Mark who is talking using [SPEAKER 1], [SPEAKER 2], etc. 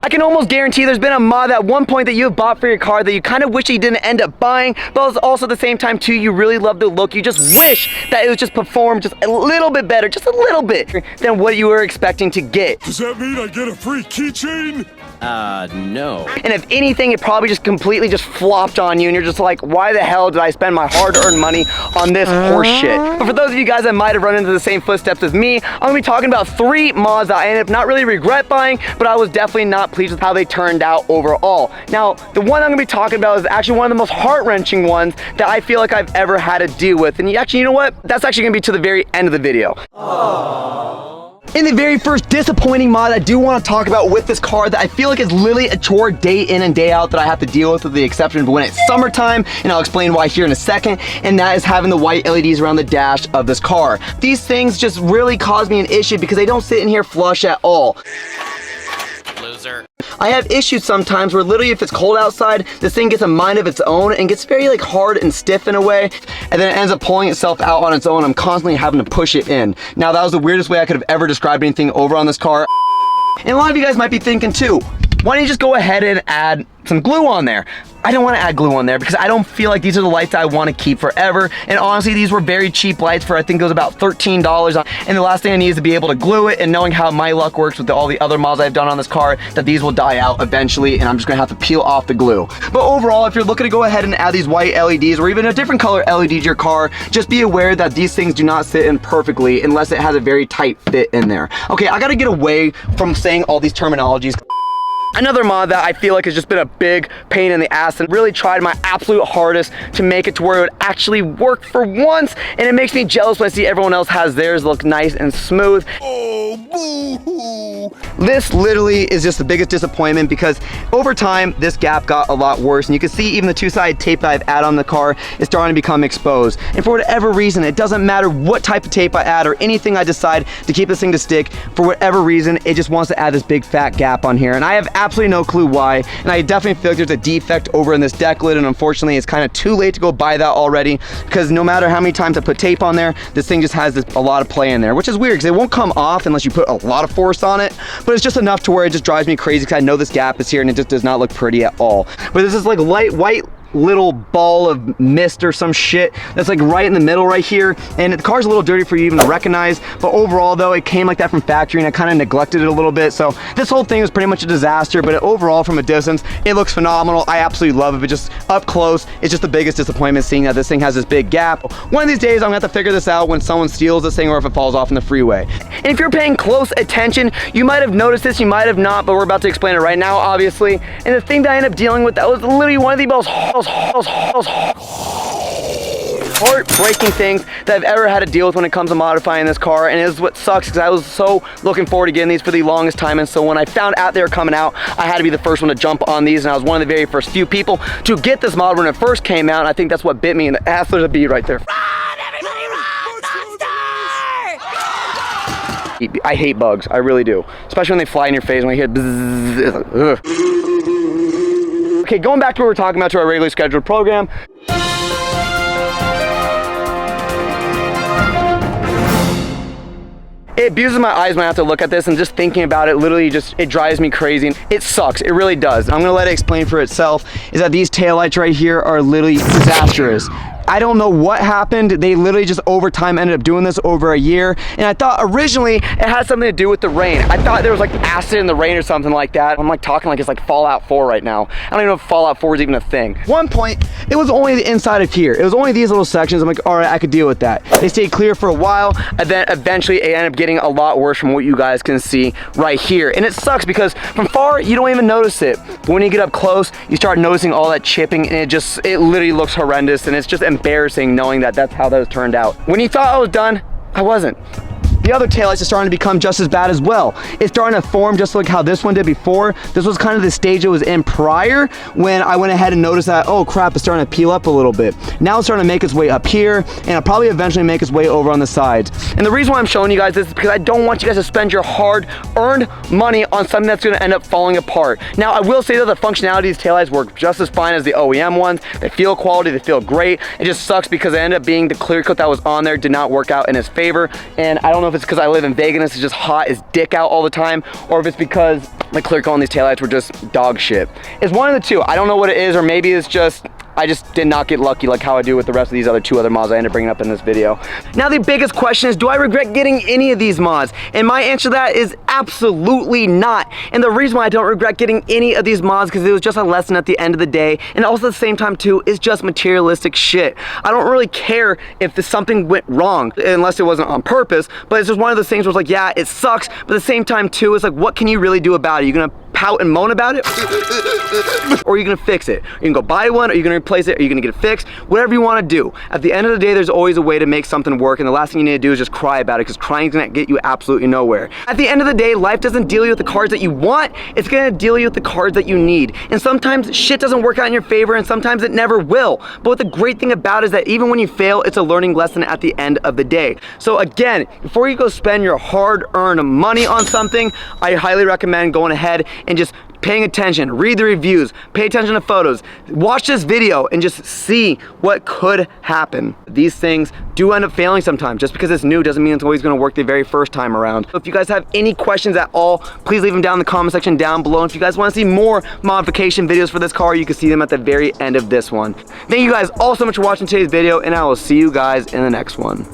[SPEAKER 1] I can almost guarantee there's been a mod at one point that you have bought for your car that you kind of wish you didn't end up buying, but also at the same time too, you really love the look. You just wish that it was just performed just a little bit better, just a little bit, than what you were expecting to get.
[SPEAKER 2] Does that mean I get a free keychain?
[SPEAKER 3] No.
[SPEAKER 1] And if anything, it probably just completely just flopped on you and you're just like, why the hell did I spend my hard-earned money on this horse shit? But for those of you guys that might have run into the same footsteps as me, I'm gonna be talking about 3 mods that I ended up not really regret buying, but I was definitely not pleased with how they turned out overall. Now, the one I'm gonna be talking about is actually one of the most heart-wrenching ones that I feel like I've ever had to deal with. And you know what? That's actually gonna be to the very end of the video. Aww. In the very first disappointing mod I do want to talk about with this car that I feel like is literally a chore day in and day out that I have to deal with the exception of when it's summertime, and I'll explain why here in a second, and that is having the white LEDs around the dash of this car. These things just really cause me an issue because they don't sit in here flush at all.
[SPEAKER 3] Loser.
[SPEAKER 1] I have issues sometimes where literally if it's cold outside, this thing gets a mind of its own and gets very like hard and stiff in a way, and then it ends up pulling itself out on its own. I'm constantly having to push it in. Now that was the weirdest way I could have ever described anything over on this car. And a lot of you guys might be thinking too, why don't you just go ahead and add some glue on there? I don't want to add glue on there because I don't feel like these are the lights I want to keep forever. And honestly, these were very cheap lights for I think it was about $13. And the last thing I need is to be able to glue it, and knowing how my luck works with all the other mods I've done on this car, that these will die out eventually and I'm just gonna have to peel off the glue. But overall, if you're looking to go ahead and add these white LEDs or even a different color LED to your car, just be aware that these things do not sit in perfectly unless it has a very tight fit in there. Okay, I gotta get away from saying all these terminologies. Another mod that I feel like has just been a big pain in the ass and really tried my absolute hardest to make it to where it would actually work for once, and it makes me jealous when I see everyone else has theirs look nice and smooth.
[SPEAKER 2] Oh, boo-hoo.
[SPEAKER 1] This literally is just the biggest disappointment because over time this gap got a lot worse, and you can see even the two-sided tape that I've added on the car is starting to become exposed. And for whatever reason, it doesn't matter what type of tape I add or anything I decide to keep this thing to stick, for whatever reason it just wants to add this big fat gap on here, and I have absolutely no clue why. And I definitely feel like there's a defect over in this deck lid, and unfortunately it's kind of too late to go buy that already, because no matter how many times I put tape on there, this thing just has a lot of play in there, which is weird because it won't come off unless you put a lot of force on it, but it's just enough to where it just drives me crazy because I know this gap is here and it just does not look pretty at all. But this is like light white little ball of mist or some shit that's like right in the middle right here, and the car's a little dirty for you even to recognize, but overall though it came like that from factory and I kind of neglected it a little bit, so this whole thing was pretty much a disaster. But overall from a distance it looks phenomenal. I absolutely love it, but just up close it's just the biggest disappointment seeing that this thing has this big gap. One of these days I'm gonna have to figure this out when someone steals this thing or if it falls off in the freeway. And if you're paying close attention, you might have noticed this, you might have not, but we're about to explain it right now obviously. And the thing that I ended up dealing with that was literally one of the most heartbreaking things that I've ever had to deal with when it comes to modifying this car, and it is what sucks because I was so looking forward to getting these for the longest time, and so when I found out they were coming out, I had to be the first one to jump on these, and I was one of the very first few people to get this mod when it first came out, and I think that's what bit me in the ass. There's a bee right there.
[SPEAKER 3] Run, everybody run! Monster!
[SPEAKER 1] I hate bugs, I really do, especially when they fly in your face. When I hear bzzz, it's like, ugh. Okay, going back to what we're talking about, to our regularly scheduled program. It abuses my eyes when I have to look at this, and just thinking about it literally it drives me crazy. It sucks, it really does. I'm gonna let it explain for itself, is that these taillights right here are literally disastrous. I don't know what happened. They literally just over time ended up doing this over a year. And I thought originally it had something to do with the rain. I thought there was like acid in the rain or something like that. I'm like talking like it's like Fallout 4 right now. I don't even know if Fallout 4 is even a thing. One point, it was only the inside of here. It was only these little sections. I'm like, all right, I could deal with that. They stayed clear for a while, and then eventually it ended up getting a lot worse from what you guys can see right here. And it sucks because from far, you don't even notice it. But when you get up close, you start noticing all that chipping, and it literally looks horrendous, and it's just embarrassing knowing that that's how those turned out. When you thought I was done, I wasn't. The other taillights are starting to become just as bad as well. It's starting to form just like how this one did before. This was kind of the stage it was in prior when I went ahead and noticed that, oh crap, it's starting to peel up a little bit. Now it's starting to make its way up here, and it'll probably eventually make its way over on the sides. And the reason why I'm showing you guys this is because I don't want you guys to spend your hard-earned money on something that's gonna end up falling apart. Now, I will say that the functionality of these taillights work just as fine as the OEM ones. They feel quality, they feel great. It just sucks because it ended up being the clear coat that was on there did not work out in its favor. And I don't know if it's because I live in Vegas, it's just hot as dick out all the time, or if it's because the clear coat on these taillights were just dog shit. It's one of the two. I don't know what it is, or maybe it's just I just did not get lucky like how I do with the rest of these two other mods I ended up bringing up in this video. Now the biggest question is, do I regret getting any of these mods? And my answer to that is absolutely not. And the reason why I don't regret getting any of these mods because it was just a lesson at the end of the day, and also at the same time too, it's just materialistic shit. I don't really care if something went wrong, unless it wasn't on purpose, but it's just one of those things where it's like, yeah, it sucks, but at the same time too, it's like, what can you really do about it? You're gonna pout and moan about it? Or are you gonna fix it? You can go buy one, or you're gonna replace it, or you're gonna get it fixed, whatever you wanna do. At the end of the day, there's always a way to make something work, and the last thing you need to do is just cry about it, because crying is gonna get you absolutely nowhere. At the end of the day, life doesn't deal you with the cards that you want, it's gonna deal you with the cards that you need. And sometimes shit doesn't work out in your favor, and sometimes it never will. But what the great thing about it is that even when you fail, it's a learning lesson at the end of the day. So again, before you go spend your hard-earned money on something, I highly recommend going ahead and just paying attention, read the reviews, pay attention to photos, watch this video, and just see what could happen. These things do end up failing sometimes. Just because it's new doesn't mean it's always gonna work the very first time around. So if you guys have any questions at all, please leave them down in the comment section down below. And if you guys wanna see more modification videos for this car, you can see them at the very end of this one. Thank you guys all so much for watching today's video, and I will see you guys in the next one.